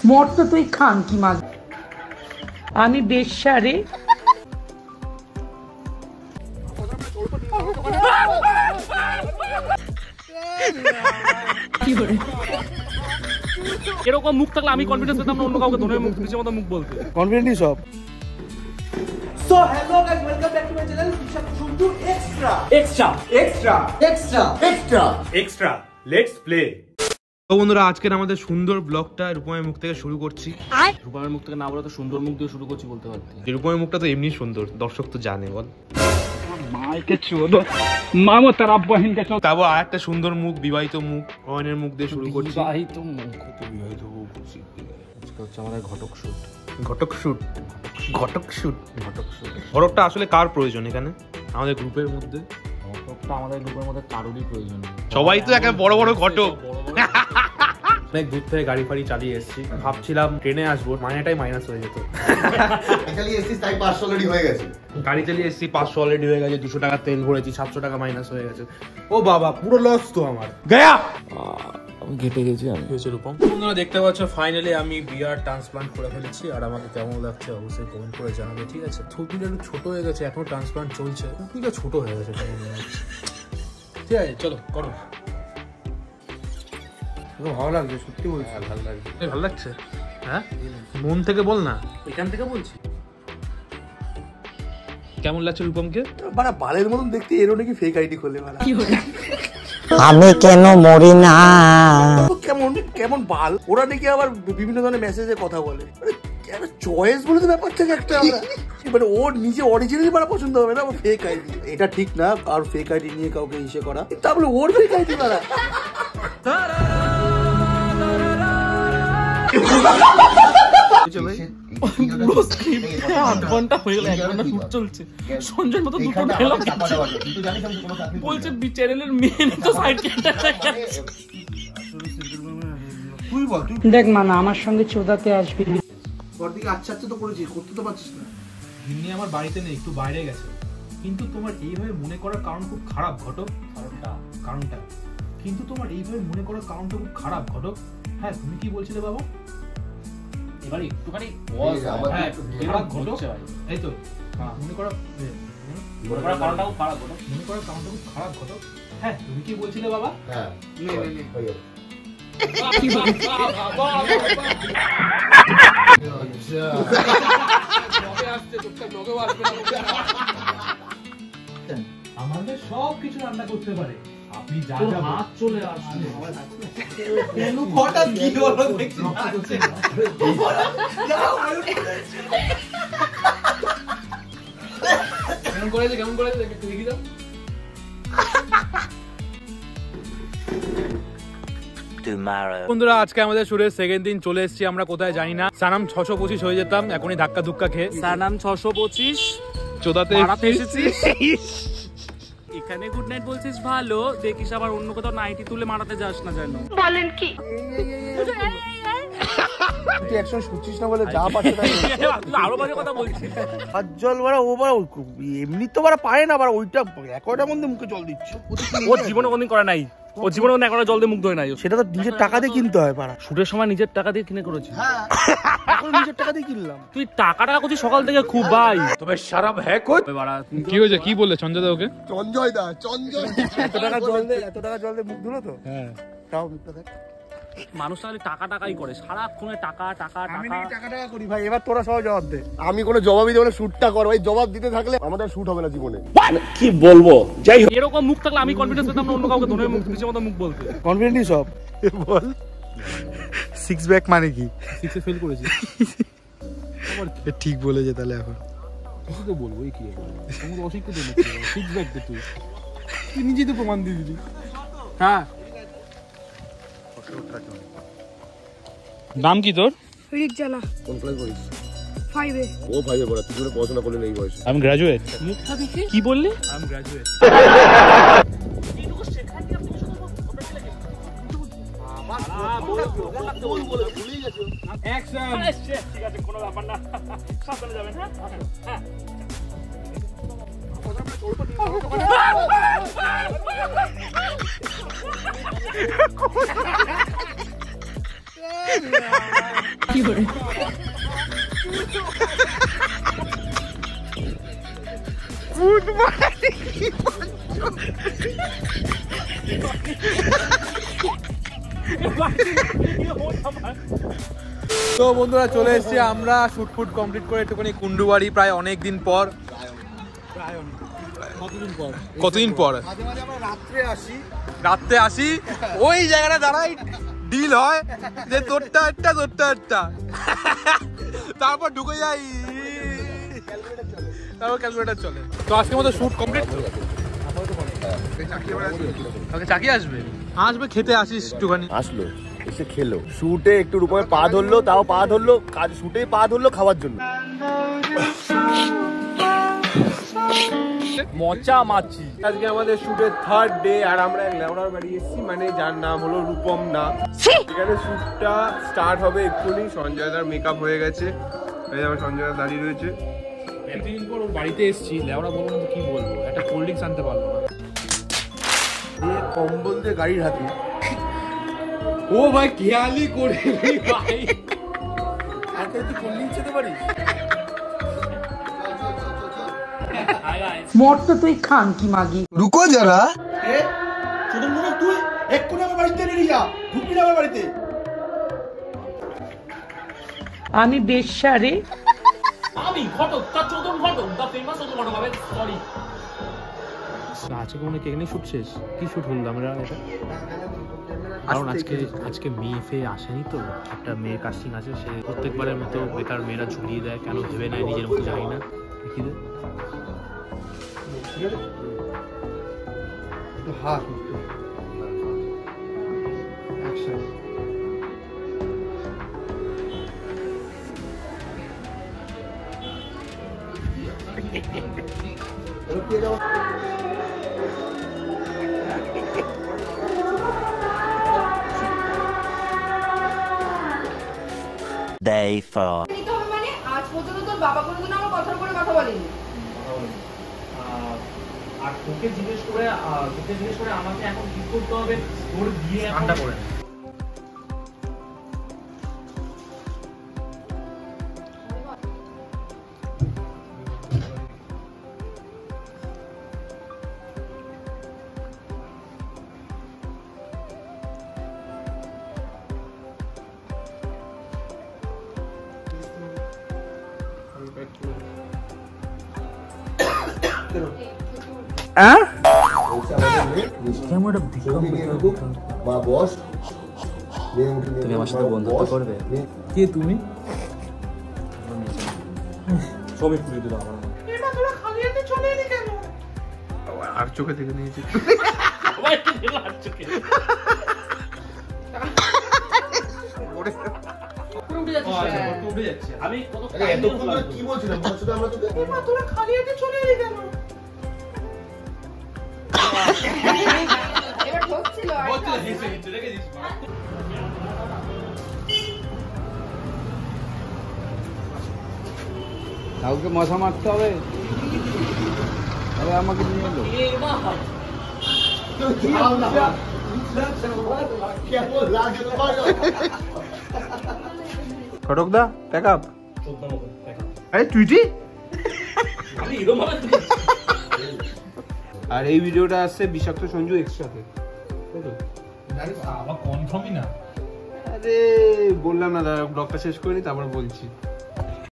মরতে তুই খান কি মাছ আমি বেশারে এরকম মুখ থাকলে আমি কনফিডেন্স পেতাম না অন্য কাউকে ধরে মুখ নিজের মতো মুখ বলতে। কনফিডেন্টই সব। So hello guys, welcome back to my channel. Ishak Shuntu extra. Let's play. তো বন্ধুরা আজকের আমাদের সুন্দর ব্লগটা রূপমের মুখ থেকে শুরু করছি। রূপমের মুখ থেকে না বলে তো সুন্দর মুখ দিয়ে শুরু করছি বলতে পারতি। রূপমের মুখটা তো এমনি সুন্দর, দর্শক তো জানে বল। মাইকে চোদো মামো তার বহিন কে চোদো। তারপর আরেকটা সুন্দর মুখ, বিবাহিত মুখ, অয়নের মুখ দিয়ে শুরু করছি। বিবাহিত মুখ তো বিবাহিত মুখ করছি। আজকে হচ্ছে আমাদের ঘটক শুট। ঘটকটা আসলে কার প্রয়োজন এখানে আমাদের গ্রুপের মধ্যে? ঘটকটা আমাদের গ্রুপের মধ্যে কারোরই প্রয়োজন নেই। সবাই তো একেবারে বড় বড় ঘটক। অনেক দূর থেকে গাড়ি ফাড়ি চালিয়ে এসেছি, ভাবছিলাম ট্রেনে আসবো, মাইনাটাই মাইনাস হয়ে যেত। তাই 500 অলরেডি হয়ে গেছে। গাড়ি চালিয়ে এসেছি, 500 অলরেডি হয়ে গেছে, 200 টাকা তেল ভরেছি, 700 টাকা মাইনাস হয়ে গেছে। ও বাবা, পুরো লস তো আমার। গয়া আমি ঘেটে গেছি। আমি হয়েছে রূপম। তোমরা দেখতে পাচ্ছ ফাইনালি আমি বিয়ার ট্রান্সপ্লান্ট করে ফেলেছি। আর আমাকে কেমন লাগছে অবশ্যই কমেন্ট করে জানাবে, ঠিক আছে? থুতনিটা একটু ছোট হয়ে গেছে, এখনো ট্রান্সপ্লান্ট চলছে, থুতনিটা ছোট হয়ে গেছে। ঠিক আছে, চলো করো। ভালো লাগছে, সত্যি বলছি ভালো লাগছে। ভালো লাগছে? হ্যাঁ, মন থেকে বল না, এখান থেকে বলছি। কেমন লাগছে রূপমকে? বাড়া বালের মতন দেখতে, এরও নাকি ফেক আইডি খোলে বাড়া। আমি কেন মরি না কেমন কেমন বাল, ওরা নাকি আবার বিভিন্ন ধরনের মেসেজে কথা বলে। চয়েস বলে তো ব্যাপার থেকে একটা, মানে ওর নিজে অরিজিনালি বাড়া পছন্দ হবে না, ফেক আইডি। এটা ঠিক না, আর ফেক আইডি নিয়ে কাউকে ইসে করা, তাহলে ওর ফেক আইডি বাড়া। সঞ্জয় মতো দুটো ডায়লগ বলছে চ্যানেলের মেন তো সাইড তুই বল, তুই দেখ মানা আমার সঙ্গে চোদাতে আসবি। ওর দিকে আচ্ছা তো করেছিস, করতে তো পারছিস না। ভিন্নি আমার বাড়িতে নেই, একটু বাইরে গেছে। কিন্তু তোমার এইভাবে মনে করার কারণ খুব খারাপ ঘটক। কারণটা কিন্তু তোমার এইভাবে মনে করার কারণটা খুব খারাপ ঘটক। হ্যাঁ, তুমি কি বলছিলে বাবা? এবার একটুখানি ঘটক, এই তো মনে করার কারণটা খুব খারাপ ঘটক। মনে করার কারণটা খুব খারাপ ঘটক। হ্যাঁ, তুমি কি বলছিলে বাবা? হ্যাঁ, আমাদের সব কিছু রান্না করতে পারে, আপনি যা যা হাত চলে আসবে। হঠাৎ কি হলো দেখছি, কেমন করেছে একটু দেখি দাও। বন্ধুরা আজকে আমাদের শুটের সেকেন্ড দিন চলে এসেছি আমরা, কোথায় জানি না। সানাম 625 হয়ে যেতাম, এখনই ধাক্কা ধুক্কা খেয়ে। সানাম 625 চোদাতে এসেছি। এখানে গুড নাইট বলছিস ভালো, দেখিস আবার অন্য কোথাও নাইটি তুলে মারাতে যাস না যেন। বলেন কি তুই একশন শুচ্ছিস না বলে যা পাচ্ছে আরো বাজে কথা বলছিস। হাত জল বাড়া, ও বাড়া এমনি তো বাড়া পারে না, বাড়া ওইটা একটার মধ্যে মুখে জল দিচ্ছে। ও জীবনে কোনদিন করে নাই, ও জীবনে একটা জল দিয়ে মুখ ধোয় নাই। সেটা তো নিজের টাকা দিয়ে কিনতে হয় পাড়া। শুটের সময় নিজের টাকা দিয়ে কিনে করেছি। এখন নিজের টাকা দিয়ে কিনলাম। তুই টাকা করছিস সকাল থেকে খুব ভাই। তবে শরাব হ্যাঁ কোই। কি হয়েছে, কি বললে সঞ্জয় দা ওকে? চঞ্জয় এত টাকা জল দিয়ে মুখ ধুলো তো। হ্যাঁ, তাও মুখটা দেখ। মানুষ তাহলে টাকাই করে সারাক্ষণে টাকা। আমি নাকি টাকা করি ভাই, এবার তোরা সব জবাব দে। আমি কোনো জবাবই দেব না, শুটটা কর ভাই। জবাব দিতে থাকলে আমাদের শুট হবে না জীবনে। কি বলবো, যাই হোক এরকম মুখ থাকলে আমি কনফিডেন্স পেতাম না অন্য কাউকে ধরে মুখ নিজের মতো মুখ বলতে। কনফিডেন্টই সব। বল 6 ব্যাক মানে কি? 6 এ ফেল করেছি। ঠিক বলেছে তাহলে। এখন কিছু তো বলবো, এই কি তুমি অশিক্ষিত তো নাকি? 6 ব্যাক দে তুই নিজেই তো প্রমাণ দিয়ে দিলি। হ্যাঁ, নাম কি তোর? রিক জানা। কোন ক্লাস পড়িস? 5 এ। ও 5 এ পড়া, তুই কোনো পড়াশোনা করলি না এই বয়সে? আমি গ্র্যাজুয়েট। মুখটা দেখে কি বললি? আমি গ্র্যাজুয়েট। অ্যাকশন। ঠিক আছে, কোনো ব্যাপার না, সাবধানে যাবেন। হ্যাঁ, তো বন্ধুরা চলে এসেছি আমরা শুট ফুট কমপ্লিট করে একটুখানি কুন্ডুবাড়ি প্রায় অনেক দিন পর। কতদিন পর রাত্রে আসি ওই জায়গাটা দাঁড়াই ডিল হয় যে তোরটা একটা তারপর ঢুকে যাই, তারপর ক্যালকুলেটার চলে। তো আজকের মতো শুট কমপ্লিট। চাকি আসবে খেতে আসিস একটুখানি। আসলো এসে খেলো, শুটে একটু রূপমে পা ধরলো, তাও পা ধরলো, কাজ শুটে পা ধরলো খাওয়ার জন্য। মচা মাছি। আজকে আমাদের শুটের থার্ড ডে আর আমরা এক লেওড়ার বাড়ি এসেছি, মানে যার নাম হলো রূপম না। এখানে শুটটা স্টার্ট হবে এক্ষুনি। সঞ্জয় দার মেকআপ হয়ে গেছে, সঞ্জয় দা দাঁড়িয়ে রয়েছে। একদিন পর ওর বাড়িতে এসেছি, লেওড়া বলবো না তো কি বলবো, একটা কোল্ড ড্রিঙ্কস আনতে পারবো না। কম্বল দিয়ে গাড়ির হাতে। ও ভাই খেয়ালি করে ভাই, আর তুই কোল্ড ড্রিঙ্কস খেতে পারিস? মর তো তুই খান কি মাগি। রুকো যারা, চোদন মুখ তুই এক্ষুনি আমার বাড়িতে নিয়ে যা, ঢুকবি না আমার বাড়িতে। আমি বেশ্যারে। আমি ঘটক, তার চোদন ঘটক, দা ফেমাস চোদন ঘটক হবে। সরি। আজকে কোনো কেক নেই, শুট শেষ। কি শুট হলো আমরা এটা? কারণ আজকে মেয়ে ফেয়ে আসেনি, তো একটা মেয়ে কাস্টিং আছে, সে প্রত্যেকবারের মতো বেকার মেয়েরা ঝুলিয়ে দেয়, কেন ভেবে নেয় নিজের মতো, জানি না। কি দে হ্যাঁ Day 4. মানে আজ পর্যন্ত তোর বাবা কোনোদিন আমার কথার উপরে কথা বলেনি। আর তোকে জিজ্ঞেস করে আমাকে এখন কি করতে হবে, তোর বিয়ে ঠান্ডা করে। তুমি আমার সাথে বন্ধুত্ব করবে? কে তুমি? সবই পুড়িয়ে দিল আমার। আর চোখে দেখে নিয়েছি। আমি কি বলছিলাম আমরা তোকে? তোরা খালি হাতে চলে এলি কেন? এবার ঠকছিল আর কাউকে মশা মারতে হবে, আরে আমাকে নিয়ে এলো। ফটক দা প্যাক আপ। আরে তুইটি আর এই ভিডিওটা আসছে বিষাক্ত সঞ্জু এক্সট্রাতে। কনফার্মই না। আরে বললাম না দাদা, ব্লগটা শেষ করিনি তারপর বলছি।